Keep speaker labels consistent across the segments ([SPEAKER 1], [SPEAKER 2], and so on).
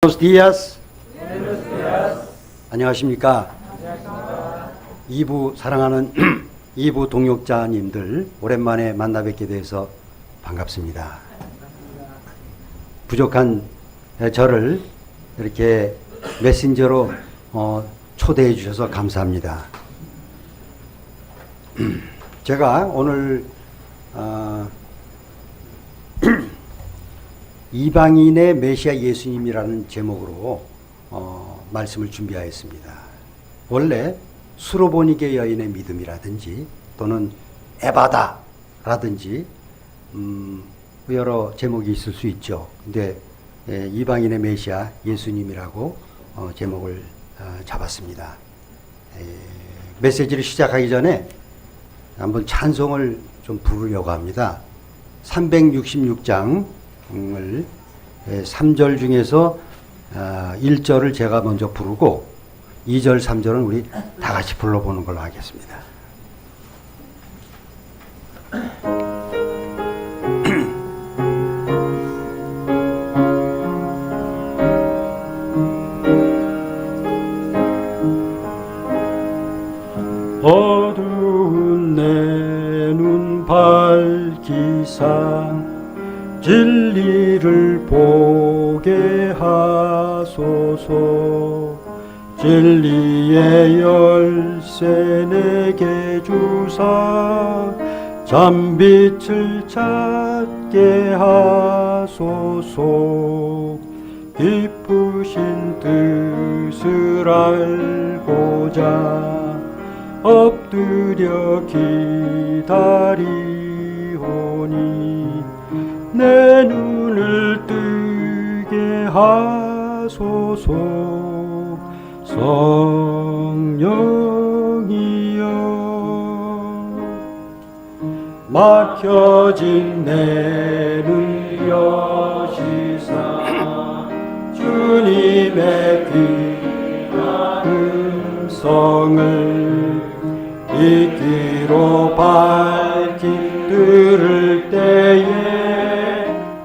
[SPEAKER 1] Buenos días. 안녕하십니까. 2부 사랑하는 2부 동역자님들 오랜만에 만나 뵙게 돼서 반갑습니다. 부족한 저를 이렇게 메신저로 초대해 주셔서 감사합니다. 제가 오늘 이방인의 메시아 예수님이라는 제목으로 말씀을 준비하였습니다. 원래 수로보니게 여인의 믿음이라든지 또는 에바다라든지 여러 제목이 있을 수 있죠. 근데 이방인의 메시아 예수님이라고 제목을 잡았습니다. 메시지를 시작하기 전에 한번 찬송을 좀 부르려고 합니다. 366장을 3절 중에서 1절을 제가 먼저 부르고 2절, 3절은 우리 다 같이 불러보는 걸로 하겠습니다. 어두운 내 눈 밝히사 진리를 보게 하소서. 진리의 열쇠 내게 주사 잠빛을 찾게 하소서. 기쁘신 뜻을 알고자 엎드려 기다리오니 내 눈을 뜨게 하소서. 성령이여 막혀진 내 눈 여시사 주님의 귀한 음성을 이끼로 밝히 들을 때에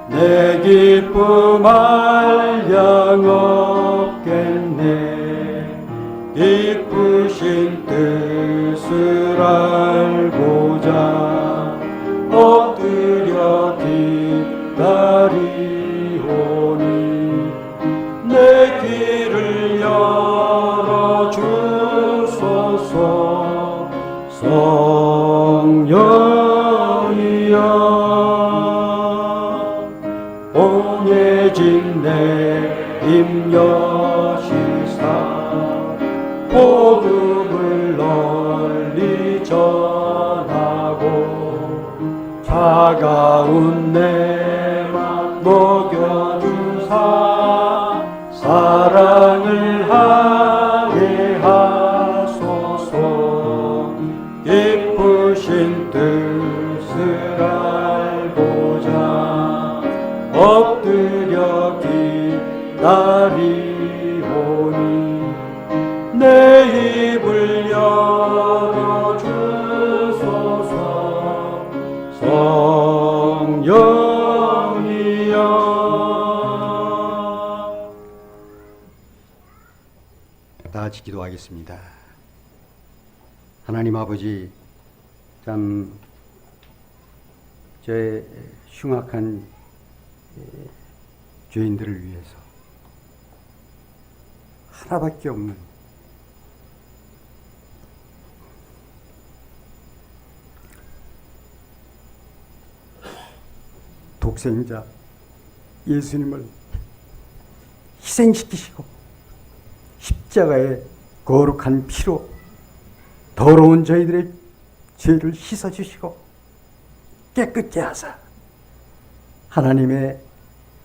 [SPEAKER 1] 내 기쁨 한량 없겠네. 기쁘신 뜻을 알고자 엎드려 기다리오니 내 귀를 열어주소서. 성령이여 봉해진 내 힘 여시사 복음을 널리 전하고 차가운 내 맘 녹여주사 사랑을 하게 하소서. 기쁘신 뜻을 알고자 엎드려 기다리오니 내 입을 열어주소서. 성령이여 다 같이 기도하겠습니다. 하나님 아버지, 참 저의 흉악한 죄인들을 위해서 하나밖에 없는 독생자 예수님을 희생시키시고 십자가의 거룩한 피로 더러운 저희들의 죄를 씻어주시고 깨끗게 하사 하나님의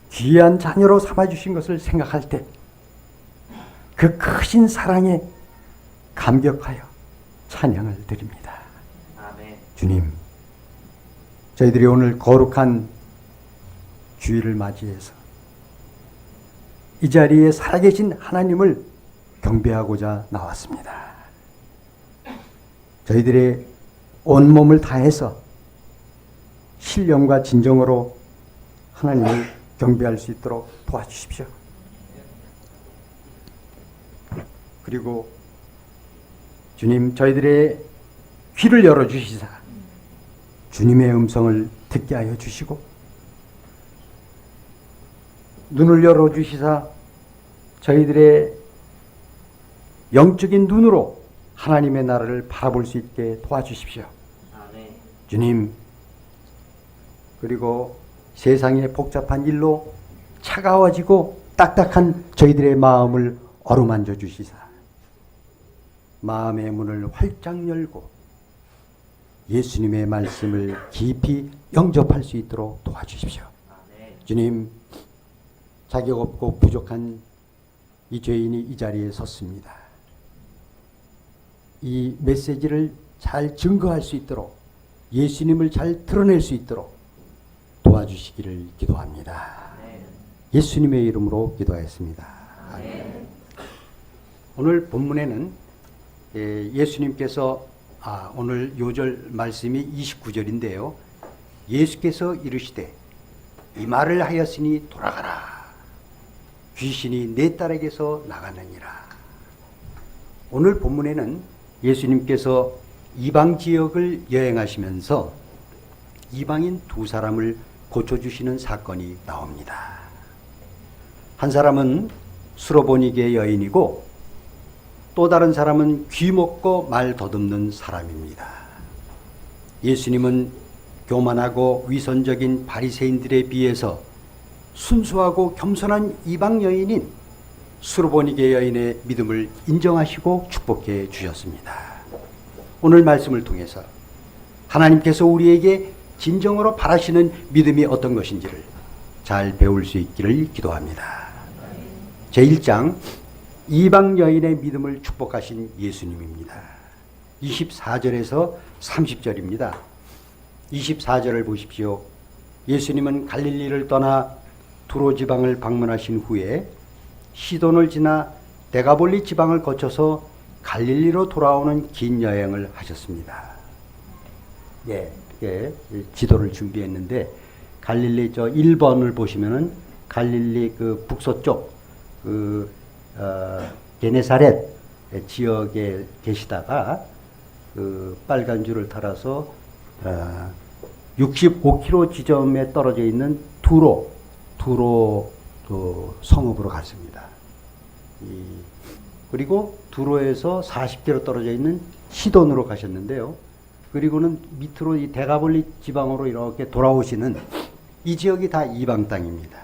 [SPEAKER 1] 귀한 자녀로 삼아주신 것을 생각할 때 그 크신 사랑에 감격하여 찬양을 드립니다.
[SPEAKER 2] 아멘.
[SPEAKER 1] 주님, 저희들이 오늘 거룩한 주일을 맞이해서 이 자리에 살아계신 하나님을 경배하고자 나왔습니다. 저희들의 온몸을 다해서 신령과 진정으로 하나님을 경배할 수 있도록 도와주십시오. 그리고 주님 저희들의 귀를 열어주시사 주님의 음성을 듣게 하여 주시고 눈을 열어주시사 저희들의 영적인 눈으로 하나님의 나라를 바라볼 수 있게 도와주십시오. 주님, 그리고 세상의 복잡한 일로 차가워지고 딱딱한 저희들의 마음을 어루만져 주시사 마음의 문을 활짝 열고 예수님의 말씀을 깊이 영접할 수 있도록 도와주십시오. 주님, 자격 없고 부족한 이 죄인이 이 자리에 섰습니다. 이 메시지를 잘 증거할 수 있도록 예수님을 잘 드러낼 수 있도록 도와주시기를 기도합니다. 예수님의 이름으로 기도하였습니다. 오늘 본문에는 예수님께서 오늘 요절 말씀이 29절인데요. 예수께서 이르시되 이 말을 하였으니 돌아가라. 귀신이 내 딸에게서 나가느니라. 오늘 본문에는 예수님께서 이방 지역을 여행하시면서 이방인 두 사람을 고쳐주시는 사건이 나옵니다. 한 사람은 수로보니게 여인이고 또 다른 사람은 귀 먹고 말 더듬는 사람입니다. 예수님은 교만하고 위선적인 바리새인들에 비해서 순수하고 겸손한 이방 여인인 수로보니게 여인의 믿음을 인정하시고 축복해 주셨습니다. 오늘 말씀을 통해서 하나님께서 우리에게 진정으로 바라시는 믿음이 어떤 것인지를 잘 배울 수 있기를 기도합니다. 제1장 이방 여인의 믿음을 축복하신 예수님입니다. 24절에서 30절입니다. 24절을 보십시오. 예수님은 갈릴리를 떠나 두로 지방을 방문하신 후에 시돈을 지나 데가볼리 지방을 거쳐서 갈릴리로 돌아오는 긴 여행을 하셨습니다. 지도를 준비했는데 갈릴리 저 1번을 보시면은 갈릴리 그 북서쪽 게네사렛 지역에 계시다가 그 빨간 줄을 따라서 65km 지점에 떨어져 있는 두로 성읍으로 갔습니다. 그리고 두로에서 40km 떨어져 있는 시돈으로 가셨는데요. 그리고는 밑으로 이 데가볼리 지방으로 이렇게 돌아오시는 이 지역이 다 이방 땅입니다.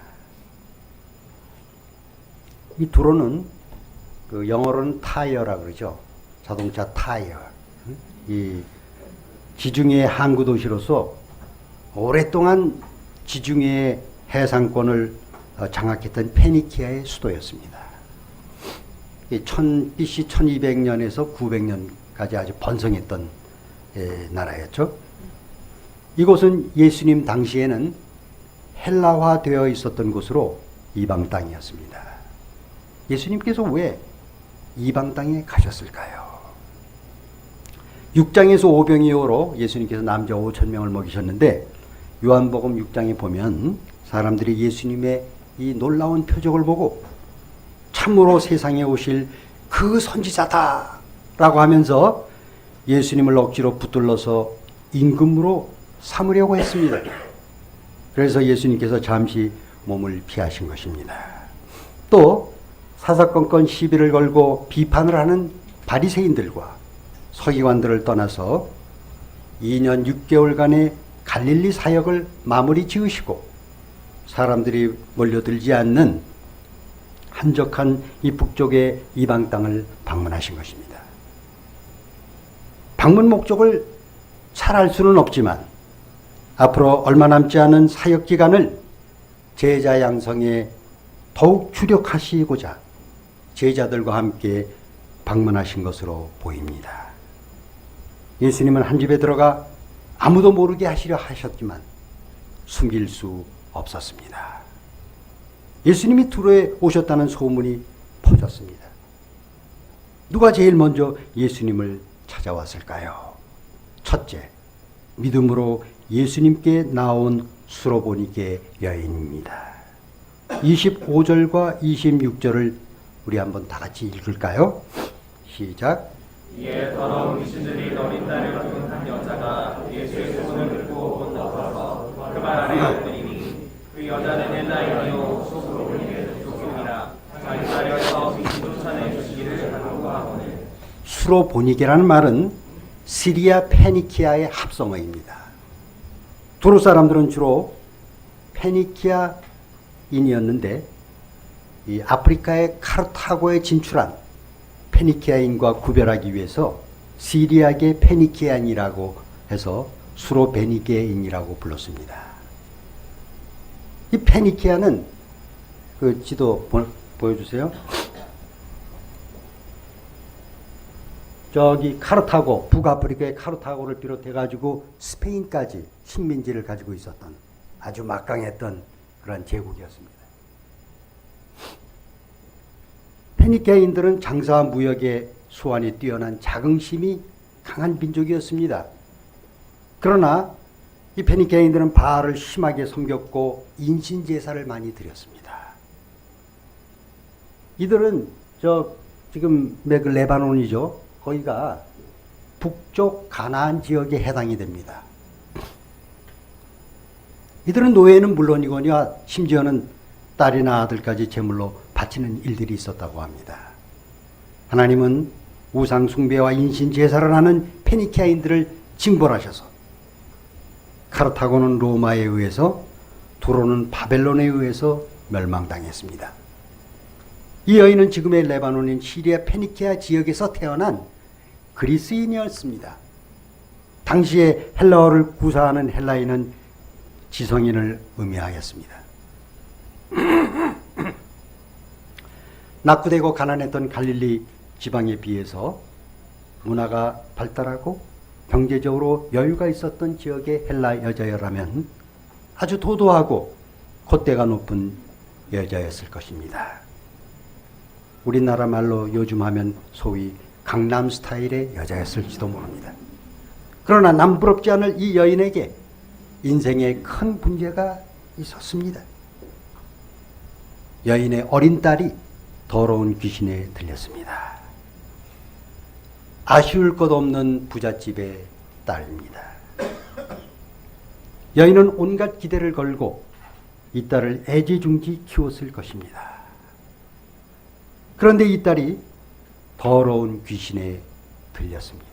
[SPEAKER 1] 이 두로는 그 영어로는 타이어라 그러죠. 자동차 타이어. 이 지중해 항구 도시로서 오랫동안 지중해 해상권을 장악했던 페니키아의 수도였습니다. BC 1200년에서 900년까지 아주 번성했던 나라였죠. 이곳은 예수님 당시에는 헬라화 되어 있었던 곳으로 이방 땅이었습니다. 예수님께서 왜 이방 땅에 가셨을까요? 6장에서 오병이어로 예수님께서 남자 5,000명을 먹이셨는데 요한복음 6장에 보면 사람들이 예수님의 이 놀라운 표적을 보고 참으로 세상에 오실 그 선지자다 라고 하면서 예수님을 억지로 붙들러서 임금으로 삼으려고 했습니다. 그래서 예수님께서 잠시 몸을 피하신 것입니다. 또 사사건건 시비를 걸고 비판을 하는 바리새인들과 서기관들을 떠나서 2년 6개월간의 갈릴리 사역을 마무리 지으시고 사람들이 몰려들지 않는 한적한 이 북쪽의 이방 땅을 방문하신 것입니다. 방문 목적을 잘 알 수는 없지만 앞으로 얼마 남지 않은 사역 기간을 제자 양성에 더욱 주력하시고자 제자들과 함께 방문하신 것으로 보입니다. 예수님은 한 집에 들어가 아무도 모르게 하시려 하셨지만 숨길 수 없었습니다. 예수님이 두로에 오셨다는 소문이 퍼졌습니다. 누가 제일 먼저 예수님을 찾아왔을까요? 첫째, 믿음으로 예수님께 나온 수로보니게 여인입니다. 25절과 26절을 우리 한번 다 같이 읽을까요? 시작.
[SPEAKER 2] 이에 더러운 귀신들이 어린 딸을 갖는 한 여자가 예수의 소문을 듣고 곧 나와서 그 말 아래 앉으니 그 여자는 헬라인이요 속으로 보이게 족속이라 자기 딸에서 귀신 쫓아내 주시기를 간구하거늘.
[SPEAKER 1] 수로보니게라는 말은 시리아 페니키아의 합성어입니다. 두로 사람들은 주로 페니키아인이었는데 이 아프리카의 카르타고에 진출한 페니키아인과 구별하기 위해서 시리아계 페니키아인이라고 해서 수로베니게인이라고 불렀습니다. 이 페니키아는 그 지도 보여주세요. 저기 카르타고, 북아프리카의 카르타고를 비롯해 가지고 스페인까지 식민지를 가지고 있었던 아주 막강했던 그런 제국이었습니다. 페니키아인들은 장사와 무역에 수완이 뛰어난 자긍심이 강한 민족이었습니다. 그러나 이 페니키아인들은 바알을 심하게 섬겼고 인신제사를 많이 드렸습니다. 이들은 지금 레바논이죠. 거기가 북쪽 가나안 지역에 해당이 됩니다. 이들은 노예는 물론이거니와 심지어는 딸이나 아들까지 제물로 바치는 일들이 있었다고 합니다. 하나님은 우상 숭배와 인신 제사를 하는 페니키아인들을 징벌하셔서 카르타고는 로마에 의해서, 두로는 바벨론에 의해서 멸망당했습니다. 이 여인은 지금의 레바논인 시리아 페니키아 지역에서 태어난 그리스인이었습니다. 당시에 헬라어를 구사하는 헬라인은 지성인을 의미하였습니다. 낙후되고 가난했던 갈릴리 지방에 비해서 문화가 발달하고 경제적으로 여유가 있었던 지역의 헬라 여자여라면 아주 도도하고 콧대가 높은 여자였을 것입니다. 우리나라 말로 요즘 하면 소위 강남 스타일의 여자였을지도 모릅니다. 그러나 남부럽지 않을 이 여인에게 인생에 큰 문제가 있었습니다. 여인의 어린 딸이 더러운 귀신에 들렸습니다. 아쉬울 것 없는 부잣집의 딸입니다. 여인은 온갖 기대를 걸고 이 딸을 애지중지 키웠을 것입니다. 그런데 이 딸이 더러운 귀신에 들렸습니다.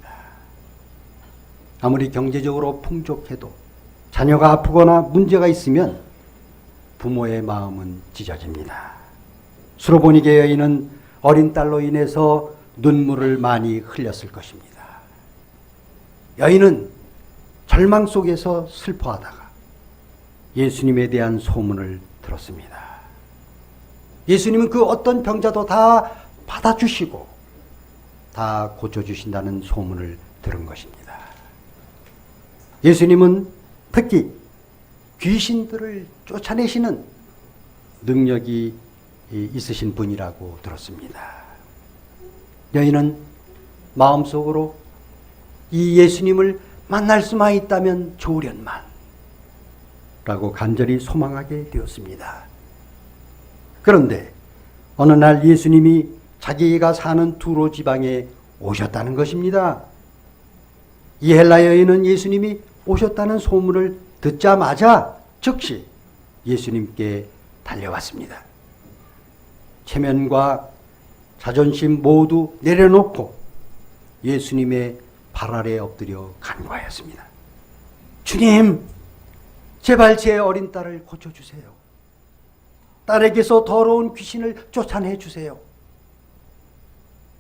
[SPEAKER 1] 아무리 경제적으로 풍족해도 자녀가 아프거나 문제가 있으면 부모의 마음은 찢어집니다. 수로보니게 여인은 어린 딸로 인해서 눈물을 많이 흘렸을 것입니다. 여인은 절망 속에서 슬퍼하다가 예수님에 대한 소문을 들었습니다. 예수님은 그 어떤 병자도 다 받아주시고 다 고쳐주신다는 소문을 들은 것입니다. 예수님은 특히 귀신들을 쫓아내시는 능력이 있으신 분이라고 들었습니다. 여인은 마음속으로 이 예수님을 만날 수만 있다면 좋으련만 라고 간절히 소망하게 되었습니다. 그런데 어느 날 예수님이 자기가 사는 두로 지방에 오셨다는 것입니다. 이 헬라 여인은 예수님이 오셨다는 소문을 듣자마자 즉시 예수님께 달려왔습니다. 체면과 자존심 모두 내려놓고 예수님의 발 아래 엎드려 간구하였습니다. 주님, 제발 제 어린 딸을 고쳐주세요. 딸에게서 더러운 귀신을 쫓아내 주세요.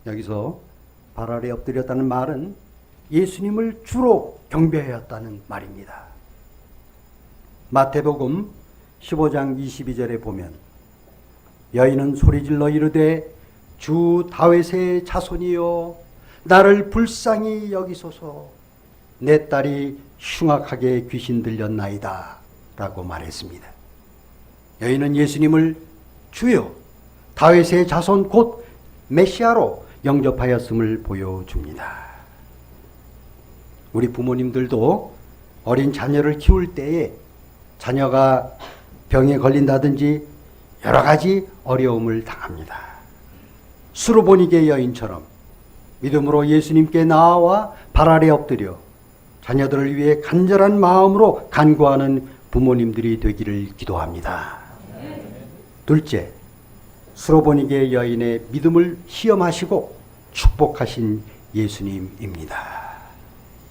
[SPEAKER 1] 여기서 발 아래 엎드렸다는 말은 예수님을 주로 경배하였다는 말입니다. 마태복음 15장 22절에 보면 여인은 소리질러 이르되 주 다윗의 자손이여 나를 불쌍히 여기소서 내 딸이 흉악하게 귀신 들렸나이다 라고 말했습니다. 여인은 예수님을 주여 다윗의 자손 곧 메시아로 영접하였음을 보여줍니다. 우리 부모님들도 어린 자녀를 키울 때에 자녀가 병에 걸린다든지 여러 가지 어려움을 당합니다. 수로보니게 여인처럼 믿음으로 예수님께 나아와 발 아래 엎드려 자녀들을 위해 간절한 마음으로 간구하는 부모님들이 되기를 기도합니다. 둘째, 수로보니게 여인의 믿음을 시험하시고 축복하신 예수님입니다.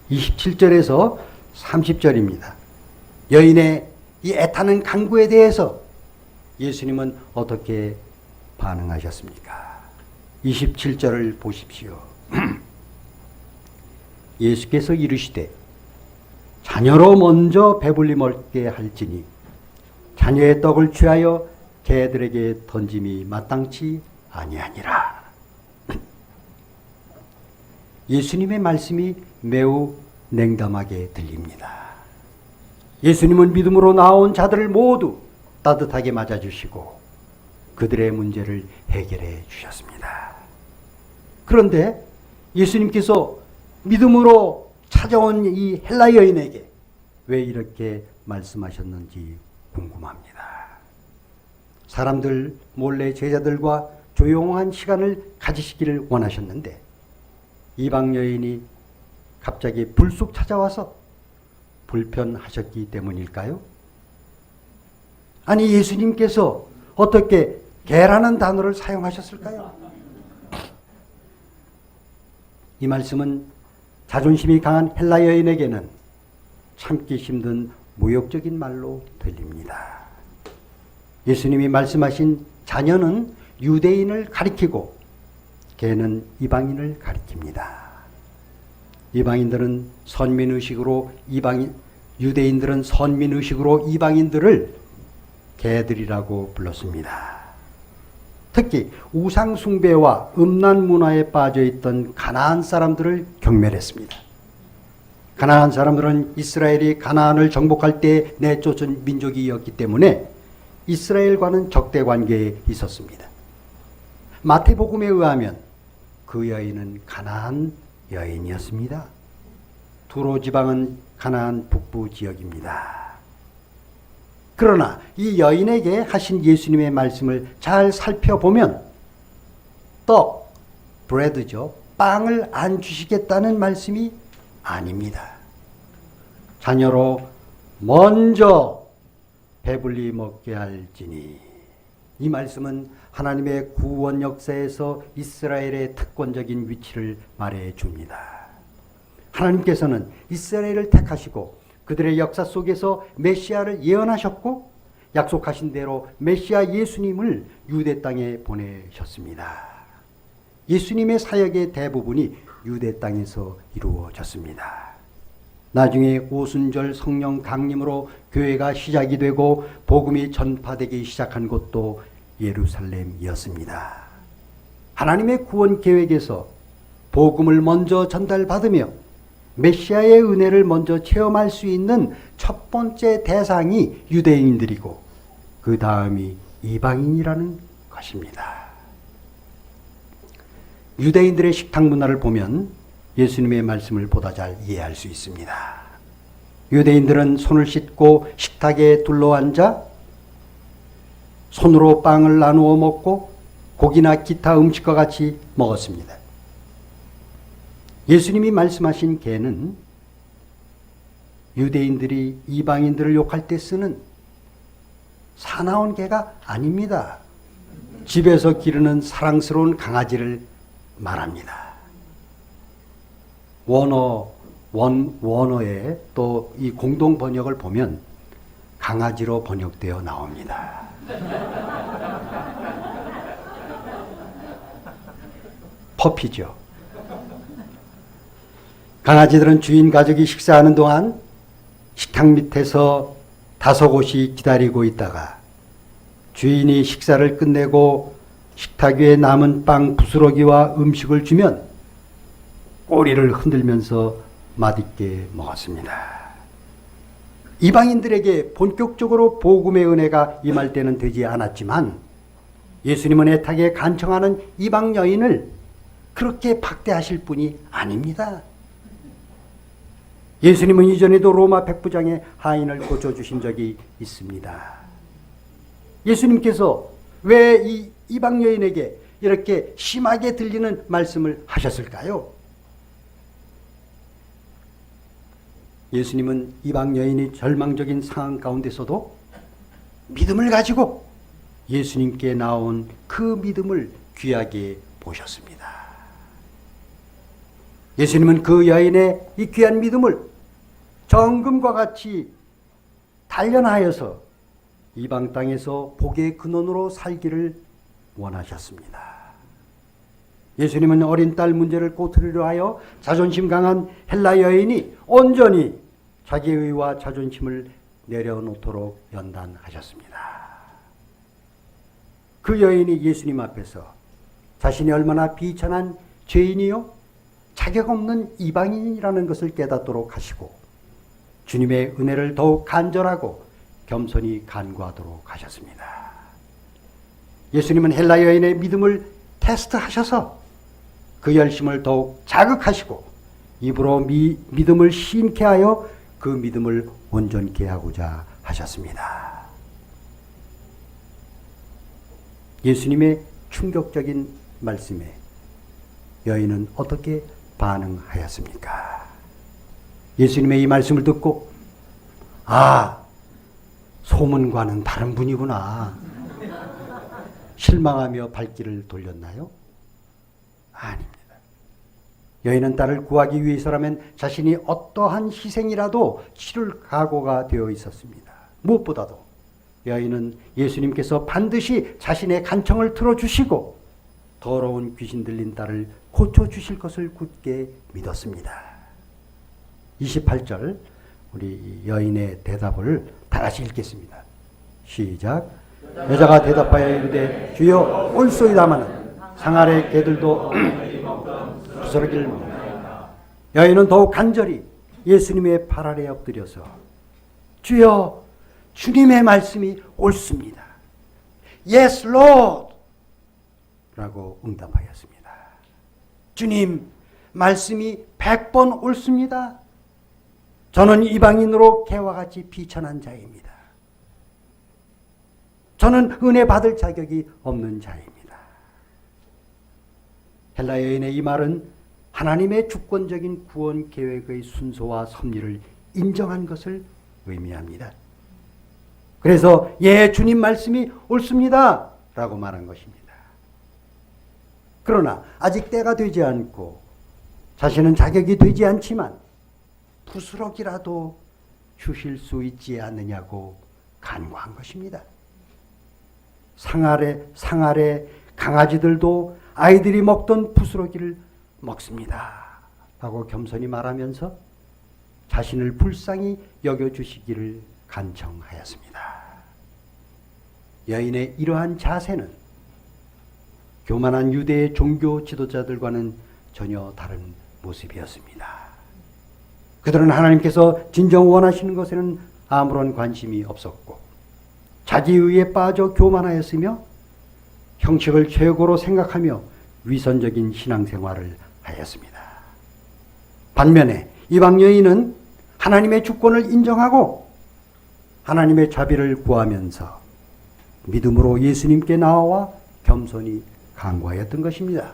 [SPEAKER 1] 27절에서 30절입니다. 여인의 이 애타는 간구에 대해서 예수님은 어떻게 반응하셨습니까? 27절을 보십시오. 예수께서 이르시되 자녀로 먼저 배불리 먹게 할지니 자녀의 떡을 취하여 개들에게 던짐이 마땅치 아니하니라. 예수님의 말씀이 매우 냉담하게 들립니다. 예수님은 믿음으로 나온 자들을 모두 따뜻하게 맞아주시고 그들의 문제를 해결해 주셨습니다. 그런데 예수님께서 믿음으로 찾아온 이 헬라 여인에게 왜 이렇게 말씀하셨는지 궁금합니다. 사람들 몰래 제자들과 조용한 시간을 가지시기를 원하셨는데 이방 여인이 갑자기 불쑥 찾아와서 불편하셨기 때문일까요? 아니, 예수님께서 어떻게 개라는 단어를 사용하셨을까요? 이 말씀은 자존심이 강한 헬라 여인에게는 참기 힘든 모욕적인 말로 들립니다. 예수님이 말씀하신 자녀는 유대인을 가리키고 개는 이방인을 가리킵니다. 이방인들은 선민의식으로 유대인들은 선민의식으로 이방인들을 개들이라고 불렀습니다. 특히 우상숭배와 음란 문화에 빠져있던 가나안 사람들을 경멸했습니다. 가나안 사람들은 이스라엘이 가나안을 정복할 때 내쫓은 민족이었기 때문에 이스라엘과는 적대 관계에 있었습니다. 마태복음에 의하면 그 여인은 가나안 여인이었습니다. 두로 지방은 가나안 북부 지역입니다. 그러나 이 여인에게 하신 예수님의 말씀을 잘 살펴보면 떡, 브레드죠. 빵을 안 주시겠다는 말씀이 아닙니다. 자녀로 먼저 배불리 먹게 할지니, 이 말씀은 하나님의 구원 역사에서 이스라엘의 특권적인 위치를 말해 줍니다. 하나님께서는 이스라엘을 택하시고 그들의 역사 속에서 메시아를 예언하셨고 약속하신 대로 메시아 예수님을 유대 땅에 보내셨습니다. 예수님의 사역의 대부분이 유대 땅에서 이루어졌습니다. 나중에 오순절 성령 강림으로 교회가 시작이 되고 복음이 전파되기 시작한 곳도 예루살렘이었습니다. 하나님의 구원 계획에서 복음을 먼저 전달받으며 메시아의 은혜를 먼저 체험할 수 있는 첫 번째 대상이 유대인들이고 그 다음이 이방인이라는 것입니다. 유대인들의 식탁 문화를 보면 예수님의 말씀을 보다 잘 이해할 수 있습니다. 유대인들은 손을 씻고 식탁에 둘러앉아 손으로 빵을 나누어 먹고 고기나 기타 음식과 같이 먹었습니다. 예수님이 말씀하신 개는 유대인들이 이방인들을 욕할 때 쓰는 사나운 개가 아닙니다. 집에서 기르는 사랑스러운 강아지를 말합니다. 원어의 또 이 공동 번역을 보면 강아지로 번역되어 나옵니다. 퍼피죠. 강아지들은 주인 가족이 식사하는 동안 식탁 밑에서 다소곳이 기다리고 있다가 주인이 식사를 끝내고 식탁 위에 남은 빵 부스러기와 음식을 주면 꼬리를 흔들면서 맛있게 먹었습니다. 이방인들에게 본격적으로 복음의 은혜가 임할 때는 되지 않았지만 예수님은 애타게 간청하는 이방 여인을 그렇게 박대하실 분이 아닙니다. 예수님은 이전에도 로마 백부장의 하인을 고쳐주신 적이 있습니다. 예수님께서 왜 이 이방 여인에게 이렇게 심하게 들리는 말씀을 하셨을까요? 예수님은 이방 여인이 절망적인 상황 가운데서도 믿음을 가지고 예수님께 나온 그 믿음을 귀하게 보셨습니다. 예수님은 그 여인의 이 귀한 믿음을 정금과 같이 단련하여서 이방 땅에서 복의 근원으로 살기를 원하셨습니다. 예수님은 어린 딸 문제를 꼬투리로 하여 자존심 강한 헬라 여인이 온전히 자기의 의와 자존심을 내려놓도록 연단하셨습니다. 그 여인이 예수님 앞에서 자신이 얼마나 비천한 죄인이요 자격 없는 이방인이라는 것을 깨닫도록 하시고 주님의 은혜를 더욱 간절하고 겸손히 간구하도록 하셨습니다. 예수님은 헬라 여인의 믿음을 테스트하셔서 그 열심을 더욱 자극하시고 입으로 믿음을 심케 하여 그 믿음을 온전케 하고자 하셨습니다. 예수님의 충격적인 말씀에 여인은 어떻게 반응하였습니까? 예수님의 이 말씀을 듣고 소문과는 다른 분이구나 실망하며 발길을 돌렸나요? 아닙니다. 여인은 딸을 구하기 위해서라면 자신이 어떠한 희생이라도 치를 각오가 되어 있었습니다. 무엇보다도 여인은 예수님께서 반드시 자신의 간청을 들어주시고 더러운 귀신 들린 딸을 고쳐주실 것을 굳게 믿었습니다. 28절 우리 여인의 대답을 다 같이 읽겠습니다. 시작. 여자가 대답하여 이르되 주여 옳소이다마는 상 아래 개들도 부스러기를 먹나이다. 여인은 더욱 간절히 예수님의 발 아래 엎드려서 주여 주님의 말씀이 옳습니다. Yes, Lord! 라고 응답하였습니다. 주님, 말씀이 100번 옳습니다. 저는 이방인으로 개와 같이 비천한 자입니다. 저는 은혜 받을 자격이 없는 자입니다. 헬라 여인의 이 말은 하나님의 주권적인 구원 계획의 순서와 섭리를 인정한 것을 의미합니다. 그래서 주님 말씀이 옳습니다 라고 말한 것입니다. 그러나 아직 때가 되지 않고 자신은 자격이 되지 않지만 부스럭이라도 주실 수 있지 않느냐고 간구한 것입니다. 상 아래 강아지들도 아이들이 먹던 부스러기를 먹습니다 라고 겸손히 말하면서 자신을 불쌍히 여겨주시기를 간청하였습니다. 여인의 이러한 자세는 교만한 유대의 종교 지도자들과는 전혀 다른 모습이었습니다. 그들은 하나님께서 진정 원하시는 것에는 아무런 관심이 없었고 자기의에 빠져 교만하였으며 형식을 최고로 생각하며 위선적인 신앙생활을 하였습니다. 반면에 이방 여인은 하나님의 주권을 인정하고 하나님의 자비를 구하면서 믿음으로 예수님께 나와 겸손히 간구하였던 것입니다.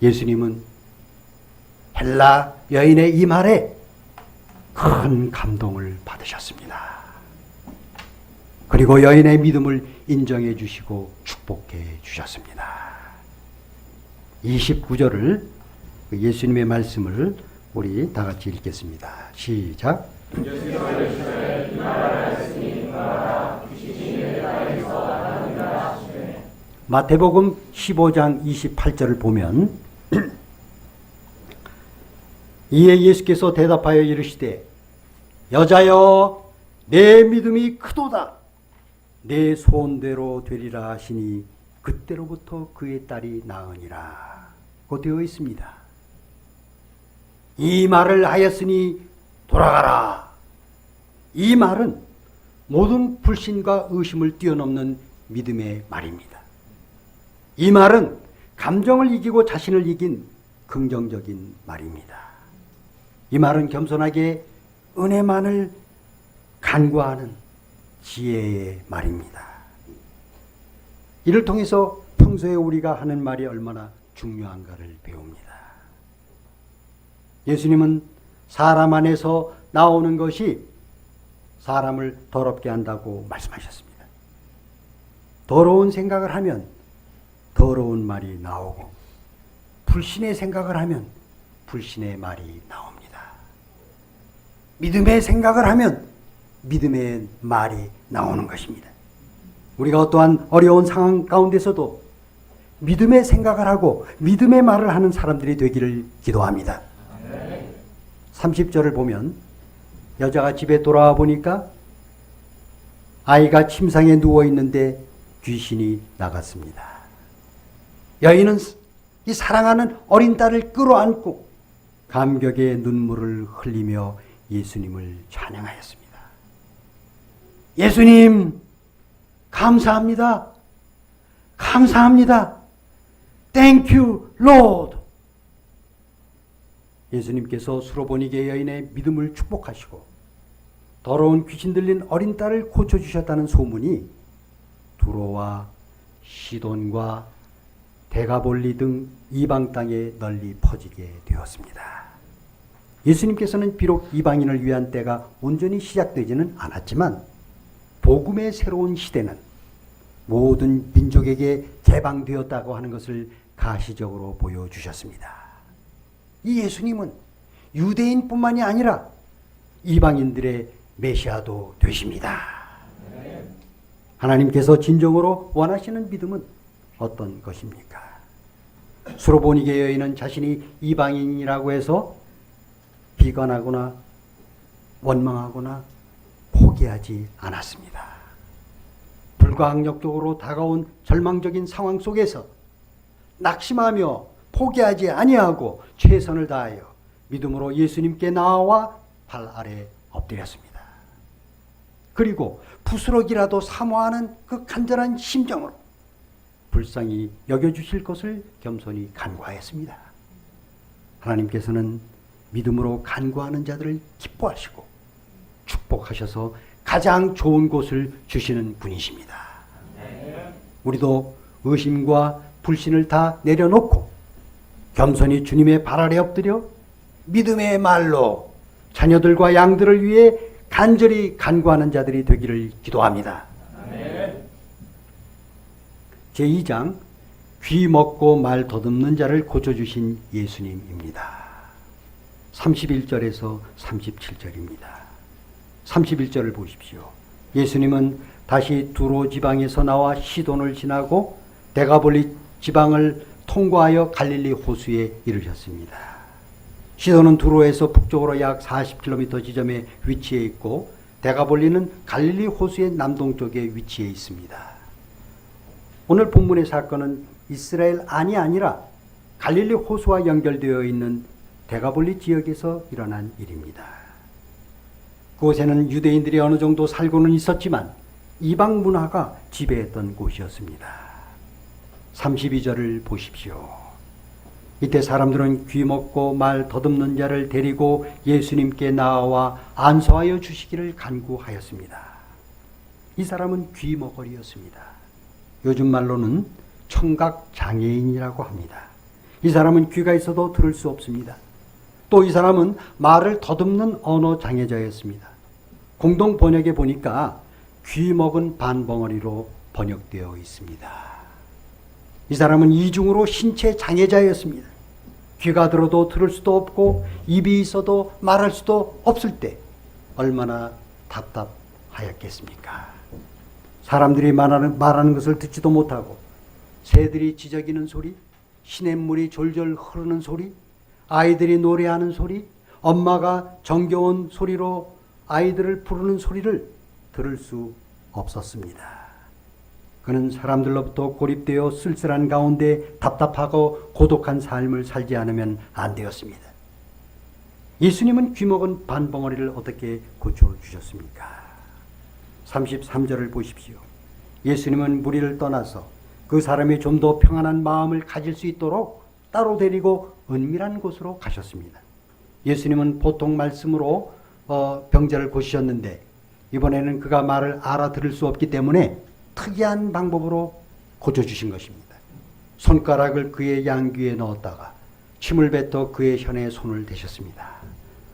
[SPEAKER 1] 예수님은 헬라 여인의 이 말에 큰 감동을 받으셨습니다. 그리고 여인의 믿음을 인정해 주시고 축복해 주셨습니다. 29절을 예수님의 말씀을 우리 다 같이 읽겠습니다. 시작. 마태복음 15장 28절을 보면 이에 예수께서 대답하여 이르시되 여자여 내 믿음이 크도다. 내 소원대로 되리라 하시니 그때로부터 그의 딸이 나으니라 고 되어 있습니다. 이 말을 하였으니 돌아가라. 이 말은 모든 불신과 의심을 뛰어넘는 믿음의 말입니다. 이 말은 감정을 이기고 자신을 이긴 긍정적인 말입니다. 이 말은 겸손하게 은혜만을 간구하는 지혜의 말입니다. 이를 통해서 평소에 우리가 하는 말이 얼마나 중요한가를 배웁니다. 예수님은 사람 안에서 나오는 것이 사람을 더럽게 한다고 말씀하셨습니다. 더러운 생각을 하면 더러운 말이 나오고, 불신의 생각을 하면 불신의 말이 나옵니다. 믿음의 생각을 하면 믿음의 말이 나오는 것입니다. 우리가 어떠한 어려운 상황 가운데서도 믿음의 생각을 하고 믿음의 말을 하는 사람들이 되기를 기도합니다. 30절을 보면 여자가 집에 돌아와 보니까 아이가 침상에 누워 있는데 귀신이 나갔습니다. 여인은 이 사랑하는 어린 딸을 끌어안고 감격의 눈물을 흘리며 예수님을 찬양하였습니다. 예수님, 감사합니다. 감사합니다. Thank you, Lord. 예수님께서 수로보니게 여인의 믿음을 축복하시고 더러운 귀신 들린 어린 딸을 고쳐주셨다는 소문이 두로와 시돈과 데가볼리 등 이방 땅에 널리 퍼지게 되었습니다. 예수님께서는 비록 이방인을 위한 때가 온전히 시작되지는 않았지만 복음의 새로운 시대는 모든 민족에게 개방되었다고 하는 것을 가시적으로 보여주셨습니다. 이 예수님은 유대인뿐만이 아니라 이방인들의 메시아도 되십니다. 하나님께서 진정으로 원하시는 믿음은 어떤 것입니까? 수로보니게 여인은 자신이 이방인이라고 해서 비관하거나 원망하거나 포기하지 않았습니다. 불가항력적으로 다가온 절망적인 상황 속에서 낙심하며 포기하지 아니하고 최선을 다하여 믿음으로 예수님께 나와 발 아래 엎드렸습니다. 그리고 부스러기라도 사모하는 그 간절한 심정으로 불쌍히 여겨주실 것을 겸손히 간구하였습니다. 하나님께서는 믿음으로 간구하는 자들을 기뻐하시고 축복하셔서 가장 좋은 곳을 주시는 분이십니다. 우리도 의심과 불신을 다 내려놓고 겸손히 주님의 발 아래 엎드려 믿음의 말로 자녀들과 양들을 위해 간절히 간구하는 자들이 되기를 기도합니다. 제2장 귀 먹고 말 더듬는 자를 고쳐주신 예수님입니다. 31절에서 37절입니다. 31절을 보십시오. 예수님은 다시 두로 지방에서 나와 시돈을 지나고 데가볼리 지방을 통과하여 갈릴리 호수에 이르셨습니다. 시돈은 두로에서 북쪽으로 약 40km 지점에 위치해 있고 데가볼리는 갈릴리 호수의 남동쪽에 위치해 있습니다. 오늘 본문의 사건은 이스라엘 안이 아니라 갈릴리 호수와 연결되어 있는 데가볼리 지역에서 일어난 일입니다. 그곳에는 유대인들이 어느 정도 살고는 있었지만 이방 문화가 지배했던 곳이었습니다. 32절을 보십시오. 이때 사람들은 귀 먹고 말 더듬는 자를 데리고 예수님께 나와 안수하여 주시기를 간구하였습니다. 이 사람은 귀 먹거리였습니다. 요즘 말로는 청각 장애인이라고 합니다. 이 사람은 귀가 있어도 들을 수 없습니다. 또 이 사람은 말을 더듬는 언어 장애자였습니다. 공동 번역에 보니까 귀 먹은 반벙어리로 번역되어 있습니다. 이 사람은 이중으로 신체 장애자였습니다. 귀가 들어도 들을 수도 없고 입이 있어도 말할 수도 없을 때 얼마나 답답하였겠습니까? 사람들이 말하는 것을 듣지도 못하고 새들이 지저귀는 소리, 시냇물이 졸졸 흐르는 소리, 아이들이 노래하는 소리, 엄마가 정겨운 소리로 아이들을 부르는 소리를 들을 수 없었습니다. 그는 사람들로부터 고립되어 쓸쓸한 가운데 답답하고 고독한 삶을 살지 않으면 안 되었습니다. 예수님은 귀먹은 반벙어리를 어떻게 고쳐주셨습니까? 33절을 보십시오. 예수님은 무리를 떠나서 그 사람이 좀 더 평안한 마음을 가질 수 있도록 따로 데리고 은밀한 곳으로 가셨습니다. 예수님은 보통 말씀으로 병자를 고치셨는데 이번에는 그가 말을 알아들을 수 없기 때문에 특이한 방법으로 고쳐주신 것입니다. 손가락을 그의 양귀에 넣었다가 침을 뱉어 그의 현에 손을 대셨습니다.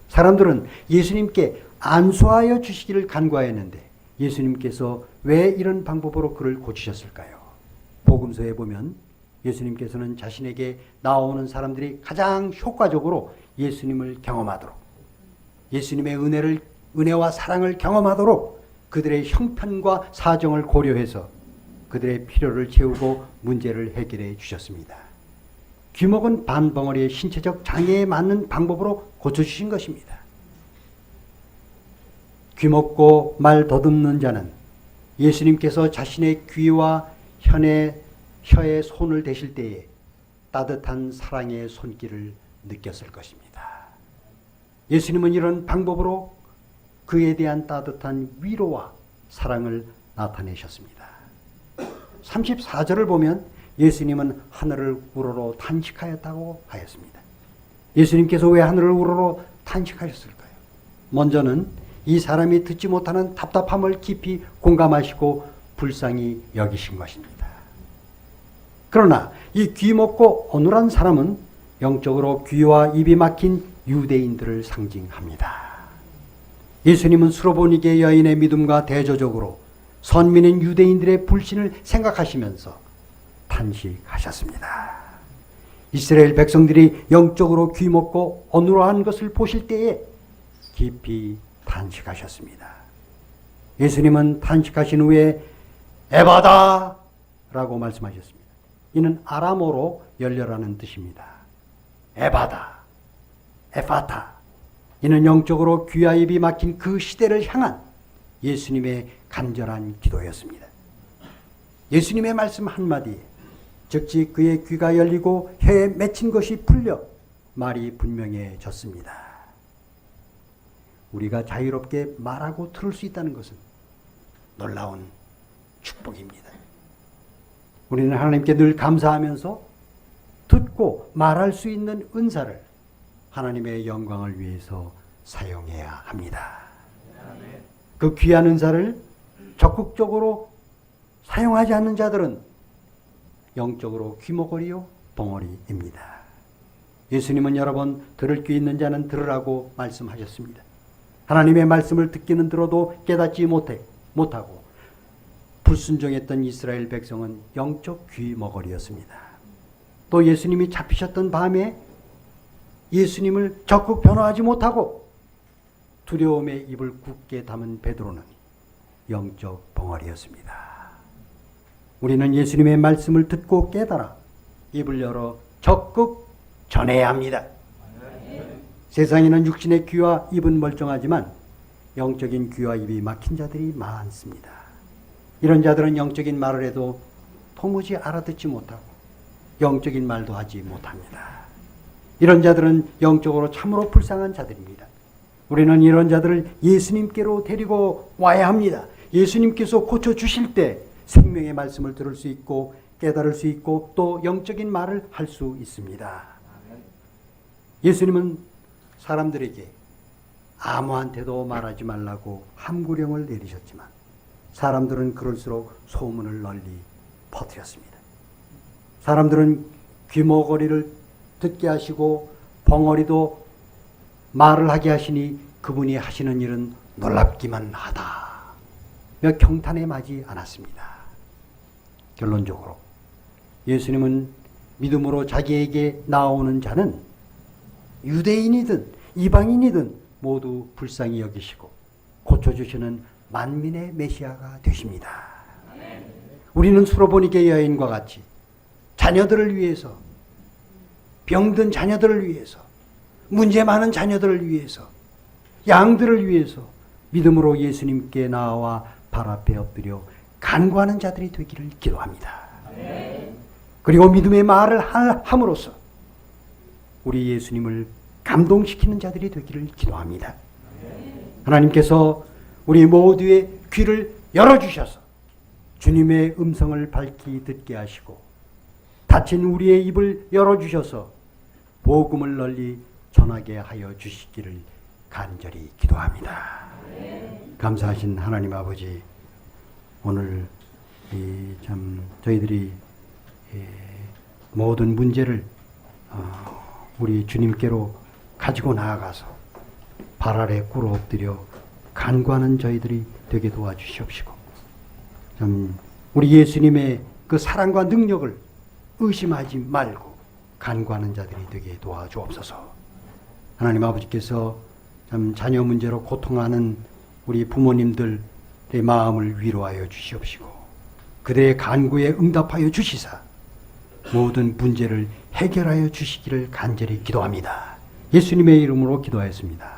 [SPEAKER 1] 사람들은 예수님께 안수하여 주시기를 간구하였는데 예수님께서 왜 이런 방법으로 그를 고치셨을까요? 복음서에 보면 예수님께서는 자신에게 나오는 사람들이 가장 효과적으로 예수님을 경험하도록, 예수님의 은혜와 사랑을 경험하도록 그들의 형편과 사정을 고려해서 그들의 필요를 채우고 문제를 해결해 주셨습니다. 귀목은 반벙어리의 신체적 장애에 맞는 방법으로 고쳐주신 것입니다. 귀먹고 말 더듬는 자는 예수님께서 자신의 귀와 혀에 손을 대실 때에 따뜻한 사랑의 손길을 느꼈을 것입니다. 예수님은 이런 방법으로 그에 대한 따뜻한 위로와 사랑을 나타내셨습니다. 34절을 보면 예수님은 하늘을 우러러 탄식하였다고 하였습니다. 예수님께서 왜 하늘을 우러러 탄식하셨을까요? 먼저는 이 사람이 듣지 못하는 답답함을 깊이 공감하시고 불쌍히 여기신 것입니다. 그러나 이 귀먹고 어눌한 사람은 영적으로 귀와 입이 막힌 유대인들을 상징합니다. 예수님은 수로보니게 여인의 믿음과 대조적으로 선민인 유대인들의 불신을 생각하시면서 탄식하셨습니다. 이스라엘 백성들이 영적으로 귀먹고 어눌한 것을 보실 때에 깊이 탄식하셨습니다. 예수님은 탄식하신 후에 에바다 라고 말씀하셨습니다. 이는 아람어로 열려라는 뜻입니다. 에바다, 에파타. 이는 영적으로 귀와 입이 막힌 그 시대를 향한 예수님의 간절한 기도였습니다. 예수님의 말씀 한마디에 즉시 그의 귀가 열리고 혀에 맺힌 것이 풀려 말이 분명해졌습니다. 우리가 자유롭게 말하고 들을 수 있다는 것은 놀라운 축복입니다. 우리는 하나님께 늘 감사하면서 듣고 말할 수 있는 은사를 하나님의 영광을 위해서 사용해야 합니다. 그 귀한 은사를 적극적으로 사용하지 않는 자들은 영적으로 귀머거리요 벙어리입니다. 예수님은 여러 번 들을 귀 있는 자는 들으라고 말씀하셨습니다. 하나님의 말씀을 듣기는 들어도 깨닫지 못하고 불순종했던 이스라엘 백성은 영적 귀머거리였습니다. 또 예수님이 잡히셨던 밤에 예수님을 적극 변호하지 못하고 두려움에 입을 굳게 담은 베드로는 영적 벙어리였습니다. 우리는 예수님의 말씀을 듣고 깨달아 입을 열어 적극 전해야 합니다. 세상에는 육신의 귀와 입은 멀쩡하지만 영적인 귀와 입이 막힌 자들이 많습니다. 이런 자들은 영적인 말을 해도 도무지 알아듣지 못하고 영적인 말도 하지 못합니다. 이런 자들은 영적으로 참으로 불쌍한 자들입니다. 우리는 이런 자들을 예수님께로 데리고 와야 합니다. 예수님께서 고쳐주실 때 생명의 말씀을 들을 수 있고 깨달을 수 있고 또 영적인 말을 할 수 있습니다. 예수님은 사람들에게 아무한테도 말하지 말라고 함구령을 내리셨지만 사람들은 그럴수록 소문을 널리 퍼뜨렸습니다. 사람들은 귀머거리를 듣게 하시고 벙어리도 말을 하게 하시니 그분이 하시는 일은 놀랍기만 하다며 경탄에 마지 않았습니다. 결론적으로 예수님은 믿음으로 자기에게 나오는 자는 유대인이든 이방인이든 모두 불쌍히 여기시고 고쳐주시는 만민의 메시아가 되십니다. 우리는 수로보니게 여인과 같이 자녀들을 위해서, 병든 자녀들을 위해서, 문제 많은 자녀들을 위해서, 양들을 위해서 믿음으로 예수님께 나와 발 앞에 엎드려 간구하는 자들이 되기를 기도합니다. 그리고 믿음의 말을 함으로써 우리 예수님을 감동시키는 자들이 되기를 기도합니다. 하나님께서 우리 모두의 귀를 열어주셔서 주님의 음성을 밝히 듣게 하시고 닫힌 우리의 입을 열어주셔서 복음을 널리 전하게 하여 주시기를 간절히 기도합니다. 감사하신 하나님 아버지, 오늘 참 저희들이 모든 문제를 우리 주님께로 가지고 나아가서 발 아래 꿇어 엎드려 간구하는 저희들이 되게 도와주시옵시고, 참 우리 예수님의 그 사랑과 능력을 의심하지 말고 간구하는 자들이 되게 도와주옵소서. 하나님 아버지께서 참 자녀 문제로 고통하는 우리 부모님들의 마음을 위로하여 주시옵시고, 그들의 간구에 응답하여 주시사 모든 문제를 해결하여 주시기를 간절히 기도합니다. 예수님의 이름으로 기도하였습니다.